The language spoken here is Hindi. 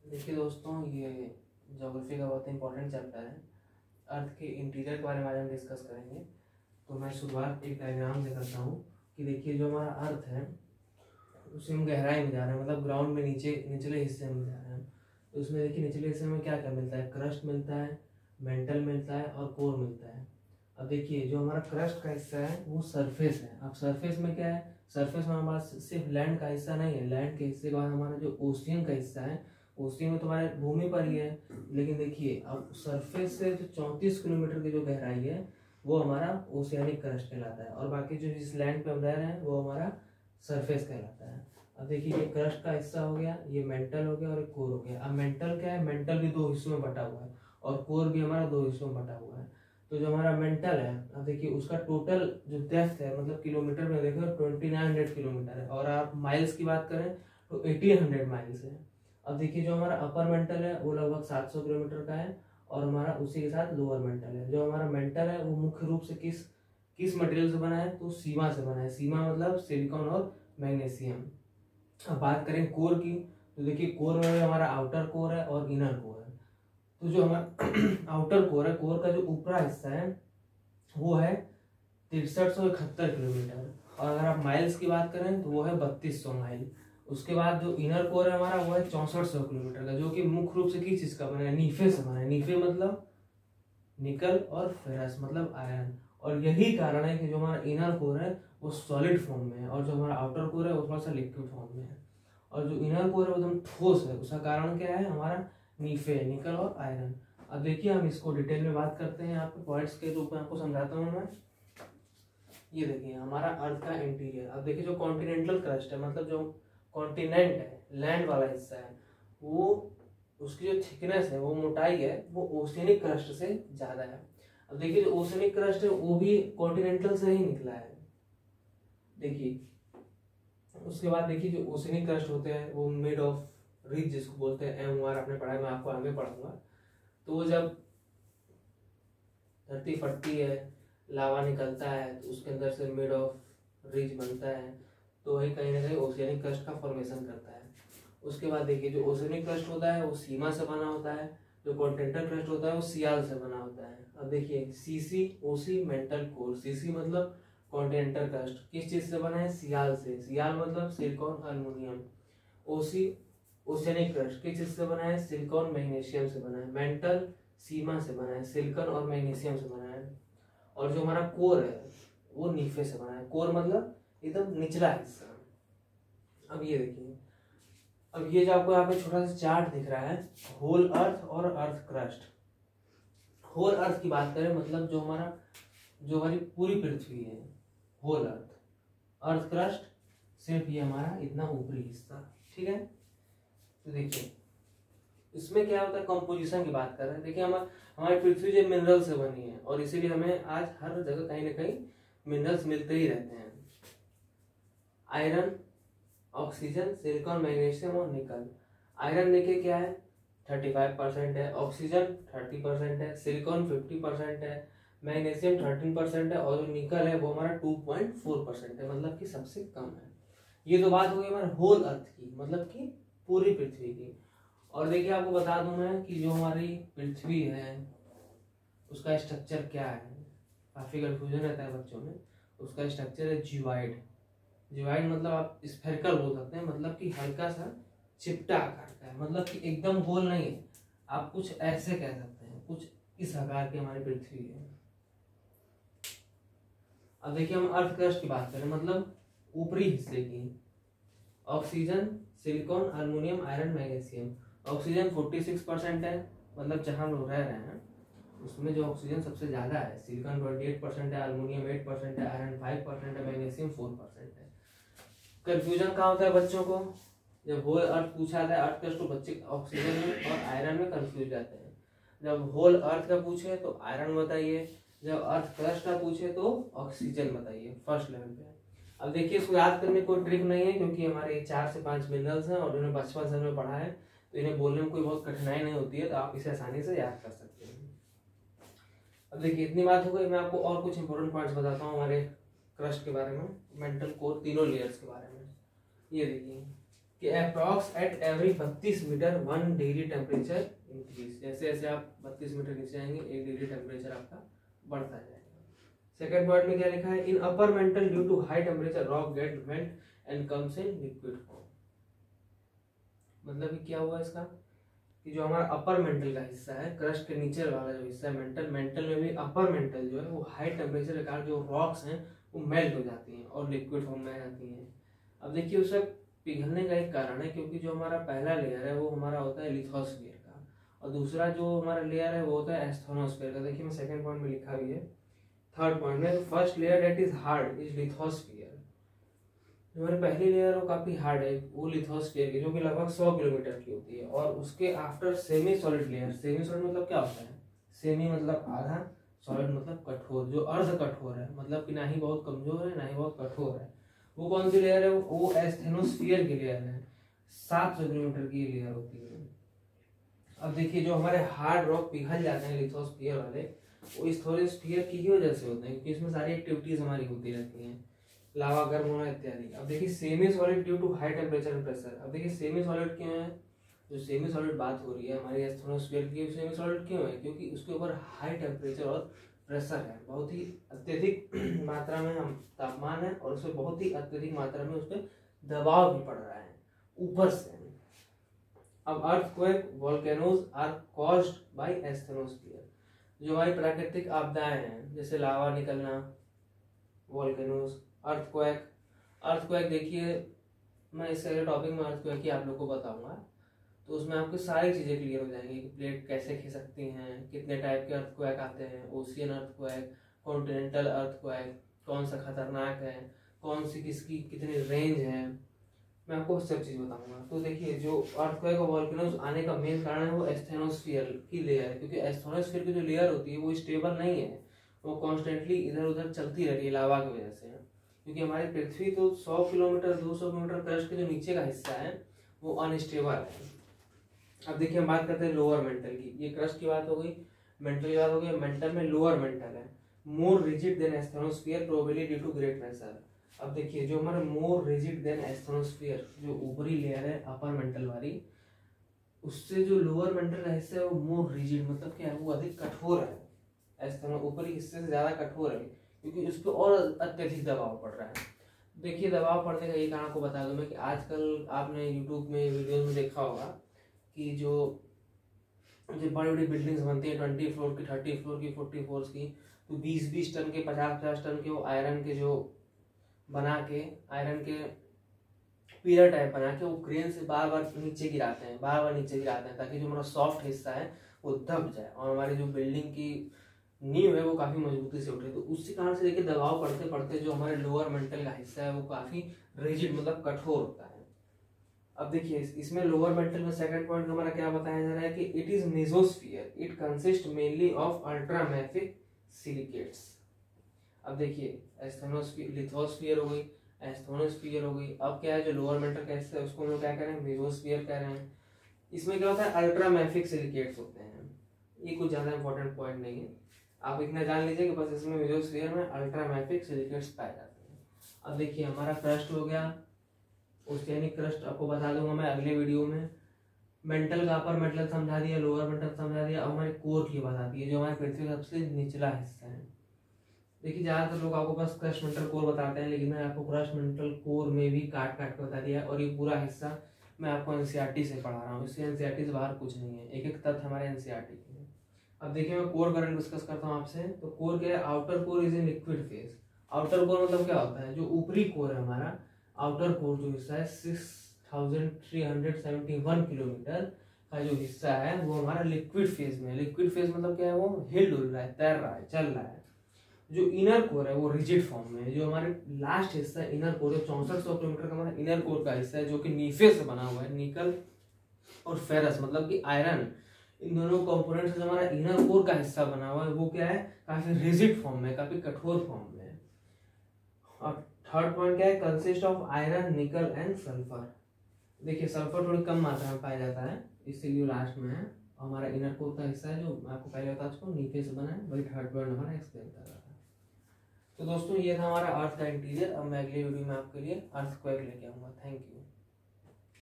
देखिए दोस्तों, ये ज्योग्राफी का बहुत इंपॉर्टेंट चैप्टर है। अर्थ के इंटीरियर के बारे में आज हम डिस्कस करेंगे। तो मैं शुरुआत एक डायग्राम से करता हूँ कि देखिए जो हमारा अर्थ है उसे हम गहराई में जा रहे हैं, मतलब ग्राउंड में निचले हिस्से में जा रहे हैं। तो उसमें देखिए निचले हिस्से में क्या क्या मिलता है, क्रस्ट मिलता है, मेंटल मिलता है और कोर मिलता है। अब देखिए जो हमारा क्रस्ट का हिस्सा है वो सरफेस है। अब सरफेस में क्या है, सरफेस में हमारा सिर्फ लैंड का हिस्सा नहीं है, लैंड के हिस्से के बाद हमारा जो ओशियन का हिस्सा है, ओशियन में तुम्हारे भूमि पर ही है। लेकिन देखिए अब सरफेस से जो 34 किलोमीटर की जो गहराई है वो हमारा ओशियानिक क्रस्ट कहलाता है, और बाकी जो जिस लैंड पे हम रह रहे हैं वो हमारा सरफेस कहलाता है। अब देखिए ये क्रस्ट का हिस्सा हो गया, ये मेंटल हो गया और एक कोर हो गया। अब मेंटल क्या है, मेंटल भी दो हिस्सों में बटा हुआ है और कोर भी हमारा दो हिस्सों में बटा हुआ है। तो जो हमारा मेंटल है, अब देखिए उसका टोटल जो डेप्थ है, मतलब किलोमीटर में देखो 2900 किलोमीटर है, और आप माइल्स की बात करें तो 1800 माइल्स है। अब देखिए जो हमारा अपर मेंटल है वो लगभग 700 किलोमीटर का है, और हमारा उसी के साथ लोअर मेंटल है। जो हमारा मेंटल है वो मुख्य रूप से किस मटेरियल से बना है, तो सीमा से बना है। सीमा मतलब सिलिकॉन और मैग्नीशियम। अब बात करें कोर की, तो देखिए कोर में हमारा आउटर कोर है और इनर कोर है। तो जो हमारा आउटर कोर है, कोर का जो ऊपरा हिस्सा है वो है 6371 किलोमीटर, और अगर आप माइल्स की बात करें तो वो है 3200 माइल। उसके बाद जो इनर कोर है हमारा वो है 6400 किलोमीटर का, जो कि मुख्य रूप से किस चीज का बना है, नीफे से बना है। नीफे मतलब निकल और फेरस मतलब आयरन। और यही कारण है कि जो हमारा इनर कोर है वो सॉलिड फॉर्म में है, और जो हमारा आउटर कोर है वो थोड़ा सा लिक्विड फॉर्म में है। और जो इनर कोर है वो एकदम ठोस है, उसका कारण क्या है, हमारा नीफे, निकल और आयरन। अब देखिए हम इसको डिटेल में बात करते हैं, यहाँ पे पॉइंट्स के रूप में आपको समझाता हूँ मैं। ये देखिए हमारा अर्थ का इंटीरियर। अब देखिए जो कॉन्टिनेंटल क्रस्ट है, मतलब जो कॉन्टिनेंट है, लैंड वाला हिस्सा है, वो उसकी जो थिकनेस है, वो मोटाई है, वो ओशियनिक क्रस्ट से ज्यादा है। अब देखिए जो ओशियनिक क्रस्ट है वो भी कॉन्टिनेंटल से ही निकला है। देखिए उसके बाद देखिए जो ओशियनिक क्रस्ट होते हैं वो मेड ऑफ रिज, जिसको बोलते हैं MOR, आपने पढ़ा है, मैं आपको आगे पढ़ाऊंगा। तो वो जब धरती फटती है, लावा निकलता है, तो उसके अंदर से मेड ऑफ रिज बनता है, तो वही कहीं ना कहीं ओशियनिक क्रस्ट का फॉर्मेशन करता है। उसके बाद देखिए जो ओशियनिक क्रस्ट होता है वो सीमा से बना होता है, जो कॉन्टिनेंटल क्रस्ट होता है वो सियाल से बना होता है। अब देखिए CC OC mantle core. CC मतलब कॉन्टिनेंटल क्रस्ट, किस चीज से बना है, सियाल से। सियाल मतलब silicon aluminium. OC oceanic crust किस चीज से बना है, सिलिकॉन मैग्नीशियम से बना है। मेंटल सीमा से बना है, सिलिकॉन और मैग्नीशियम से बना है। और जो हमारा कोर है वो नीफे से बना है। कोर मतलब एकदम निचला हिस्सा। अब ये देखिए, अब ये जो आपको यहाँ पे छोटा सा चार्ट दिख रहा है, होल अर्थ और अर्थ क्रस्ट। होल अर्थ की बात करें मतलब जो हमारी पूरी पृथ्वी है, होल अर्थ। अर्थ क्रस्ट सिर्फ ये हमारा इतना ऊपरी हिस्सा, ठीक है। तो देखिए इसमें क्या होता है, कंपोजिशन की बात कर रहे हैं। देखिए हमारी पृथ्वी जो मिनरल से बनी है, और इसीलिए हमें आज हर जगह कहीं ना कहीं मिनरल्स मिलते ही रहते हैं। आयरन, ऑक्सीजन, सिलिकॉन, मैग्नीशियम और निकल। आयरन देखिए क्या है, 35% है, ऑक्सीजन 30% है, सिलिकॉन 50% है, मैग्नीशियम 13% है, और जो निकल है वो हमारा 2.4% है, मतलब कि सबसे कम है। ये तो बात हो गई हमारे होल अर्थ की, मतलब कि पूरी पृथ्वी की। और देखिए आपको बता दूं मैं कि जो हमारी पृथ्वी है उसका स्ट्रक्चर क्या है, काफी कंफ्यूजन रहता है बच्चों में। उसका स्ट्रक्चर है जिवाइड। जिवाइड मतलब आप स्फेरिकल बोल सकते हैं, मतलब कि हल्का सा चिपटा आकार का है, मतलब कि एकदम गोल नहीं है, आप कुछ ऐसे कह सकते हैं, कुछ इस आकार की हमारी पृथ्वी है। अब देखिए हम अर्थ क्रस्ट की बात करें, मतलब ऊपरी हिस्से की। Oxygen, silicon, aluminium, iron, magnesium. Oxygen 46% है, मतलब जहां हम लोग रह रहे हैं उसमें जो ऑक्सीजन सबसे ज्यादा है। सिलिकॉन 28% है, अल्युमिनियम 8% है, आयरन 5% है, मैग्नीशियम 4% है। कंफ्यूजन कहाँ होता है बच्चों को, जब होल अर्थ पूछा जाता है अर्थ क्रस्ट, तो बच्चे ऑक्सीजन में और आयरन में कंफ्यूज जाते हैं। जब होल अर्थ का पूछे तो आयरन बताइए, जब अर्थ क्रस्ट का पूछे तो ऑक्सीजन बताइए, फर्स्ट लेवल पे। अब देखिए इसको याद करने कोई ट्रिक नहीं है, क्योंकि हमारे 4 से 5 मिनरल्स हैं और इन्हें बचपन से हमें पढ़ा है, तो इन्हें बोलने में कोई बहुत कठिनाई नहीं होती है, तो आप इसे आसानी से याद कर सकते हैं। अब देखिए इतनी बात हो गई, मैं आपको और कुछ इंपॉर्टेंट पॉइंट्स बताता हूँ हमारे क्रस्ट के बारे में, मेंटल कोर, तीनों लेयर्स के बारे में। ये देखिए कि approx at every 32 metre 1 degree temperature increase, जैसे जैसे आप 32 मीटर नीचे जाएंगे 1 डिग्री टेम्परेचर आपका बढ़ता जाएगा। सेकंड पॉइंट में क्या लिखा है, in upper mantle due to high temperature rock get melt and comes in liquid form. मतलब क्या हुआ इसका कि जो हमारा अपर मेंटल का हिस्सा है, क्रस्ट के नीचे वाला जो हिस्सा है मेंटल में भी अपर मेंटल जो है वो हाई टेम्परेचर के कारण जो रॉक्स हैं वो मेल्ट हो जाती हैं और लिक्विड फॉर्म में आ जाती हैं। अब देखिए उसका पिघलने का एक कारण है क्योंकि जो हमारा पहला लेयर है वो हमारा होता है लिथोस्फीयर का, और दूसरा जो हमारा लेयर है वो होता है एस्थेनोस्फीयर का। देखिए मैं सेकंड पॉइंट में लिखा भी है, थर्ड पॉइंट में, first layer that is hard is lithosphere. जो हमारी पहली लेयर वो काफी हार्ड है वो लिथोस्फीयर की, जो कि लगभग 100 किलोमीटर की होती है, और उसके after semi solid layer. Semi solid मतलब क्या होता है, सेमी मतलब आधा, सॉलिड मतलब कठोर, जो अर्ध कठोर है, मतलब कि ना ही बहुत कमजोर है ना ही बहुत कठोर है। वो कौन सी लेयर है, वो एस्थेनोस्फीयर की लेयर है, 700 किलोमीटर की लेयर होती है। अब देखिए जो हमारे हार्ड रॉक पिघल जाते हैं लिथोस्फीयर वाले, वो लिथोस्फीयर की ही वजह से होते हैं क्योंकि इसमें सारी एक्टिविटीज हमारी होती रहती हैं, लावा गर्म होना इत्यादि। अब देखिए semi solid due to high temperature and pressure. अब देखिए सेमी सॉलिड क्यों है, जो सेमी सॉलिड बात हो रही है हमारी एस्थेनोस्फीयर की, सेमी सॉलिड क्यों है, क्योंकि उसके ऊपर हाई टेम्परेचर और प्रेशर है, बहुत ही अत्यधिक मात्रा में हम तापमान है, और उसमें बहुत ही अत्यधिक मात्रा में उस पर दबाव भी पड़ रहा है ऊपर से। अब earthquake volcanoes are caused by asthenosphere. जो हमारी प्राकृतिक आपदाएं हैं जैसे लावा निकलना, वोल्केनोज, अर्थक्वेक देखिए मैं इस अगले टॉपिक में अर्थक्वेक ही आप लोग को बताऊंगा, तो उसमें आपको सारी चीजें क्लियर हो जाएंगी कि प्लेट कैसे खिसकती हैं, कितने टाइप के अर्थक्वेक आते हैं, ओशियन अर्थक्वेक, कॉन्टिनेंटल अर्थक्वेक, कौन सा खतरनाक है, कौन सी किसकी कितनी रेंज है, मैं आपको सब चीज बताऊंगा। तो देखिए जो अर्थक्वेक और वोल्केनोज आने का मेन कारण है वो एस्थेनोस्फीयर की लेयर है, क्योंकि एस्थेनोस्फीयर की जो लेयर होती है वो स्टेबल नहीं है, वो कॉन्स्टेंटली इधर उधर चलती रहती है लावा की वजह से। क्योंकि हमारी पृथ्वी तो 100 किलोमीटर 200 किलोमीटर क्रस्ट के जो नीचे का हिस्सा है वो अनस्टेबल है। अब देखिए हम बात करते हैं लोअर मेंटल की, ये क्रस्ट की बात हो गई, मेंटल की बात हो गई, मेंटल में लोअर मेंटल है more rigid than asthenosphere probably due to great pressure. अब देखिए जो हमारा मोर रिजिड देन एस्थेनोस्फीयर, जो ऊपरी लेयर है अपर मेंटल वाली, उससे जो लोअर मेंटल का हिस्सा है वो मोर रिजिड मतलब क्या है, वो अधिक कठोर है, एस्थेनो ऊपरी हिस्से से ज्यादा कठोर है क्योंकि उस पर और अत्यधिक दबाव पड़ रहा है। देखिए दबाव पड़ने का ये कारण आपको बता दूं मैं कि आजकल आपने यूट्यूब में वीडियो में देखा होगा कि जो बड़ी बड़ी बिल्डिंग्स बनती है 20 फ्लोर की, 30 फ्लोर की, 40 फ्लोर की, तो 20-20 टन के, 50-50 टन के वो आयरन के जो बना के, आयरन के पिलर टाइप बना के वो क्रेन से बार बार नीचे गिराते हैं, बार बार नीचे गिराते हैं, ताकि जो हमारा सॉफ्ट हिस्सा है वो दब जाए और हमारी जो बिल्डिंग की नींव है वो काफी मजबूती से उठे। तो उसी कारण से देखिए दबाव पड़ते पड़ते जो हमारे लोअर मेंटल का हिस्सा है वो काफी रिजिड मतलब कठोर होता है। अब देखिए इसमें लोअर मेंटल में सेकंड पॉइंट हमारा क्या बताया जा रहा है कि it is mesosphere, it consist mainly of ultramafic silicates. अब देखिए एस्थेनोस्फीयर, लिथोस्फीयर हो गई, एस्थेनोस्फीयर हो गई, अब क्या है जो लोअर मेंटल का हिस्सा है उसको हम लोग क्या कह रहे हैं, मेसोस्फीयर कह रहे हैं। इसमें क्या होता है, अल्ट्रामैफिक सिलिकेट्स होते हैं, ये कुछ ज्यादा इंपॉर्टेंट पॉइंट नहीं है, आप इतना जान लीजिए कि बस इसमें मेसोस्फीयर में अल्ट्रामैफिक सिलिकेट्स पाए जाते हैं। अब देखिए हमारा क्रस्ट हो गया, ओशियनिक क्रस्ट आपको बता दूंगा मैं अगले वीडियो में। मेंटल का अपर मेंटल समझा दिया, लोअर मेंटल समझा दिया, अब हमारे कोर की बात आती है जो हमारे पृथ्वी का सबसे निचला हिस्सा है। देखिए ज्यादातर लोग आपको बस क्रस्ट मेंटल कोर बताते हैं, लेकिन मैं आपको क्रस्ट मेंटल कोर में भी काट काट के बता दिया, और ये पूरा हिस्सा मैं आपको एनसीईआरटी से पढ़ा रहा हूँ, इससे एनसीईआरटी से बाहर कुछ नहीं है, एक एक तथ्य हमारे एनसीईआरटी के हैं। अब देखिए मैं कोर करंट डिस्कस करता हूँ आपसे, तो कोर क्या है, outer core is in liquid phase. Outer core मतलब क्या होता है, जो ऊपरी कोर है हमारा, आउटर कोर जो हिस्सा है 6371 किलोमीटर का जो हिस्सा है वो हमारा लिक्विड फेज में है। लिक्विड फेज मतलब क्या है, वो हिल डुल रहा है, तैर रहा है, चल रहा है। जो इनर कोर है वो रिजिड फॉर्म में है। जो हमारे लास्ट हिस्सा है इनर कोर, 6400 किलोमीटर का हमारा इनर कोर का हिस्सा है जो कि नीफे से बना हुआ है, निकल और फेरस मतलब कि आयरन, इन दोनों कंपोनेंट से हमारा इनर कोर का हिस्सा बना हुआ है, वो क्या है, काफी रिजिड फॉर्म में, काफी कठोर फॉर्म में है। और थर्ड पॉइंट क्या है, कंसिस्ट ऑफ आयरन, निकल एंड सल्फर। देखिए सल्फर थोड़ी कम मात्रा में पाया जाता है, इसीलिए लास्ट में है। हमारा इनर कोर का हिस्सा है जो आपको पहले बता चुका हूं, नीचे से बना है, वही थर्ड पॉइंट हमारा एक्सप्लेन कर रहा था। तो दोस्तों ये था हमारा अर्थ का इंटीरियर। अब मैं अगले वीडियो में आपके लिए अर्थक्वेक लेके आऊंगा। Thank you.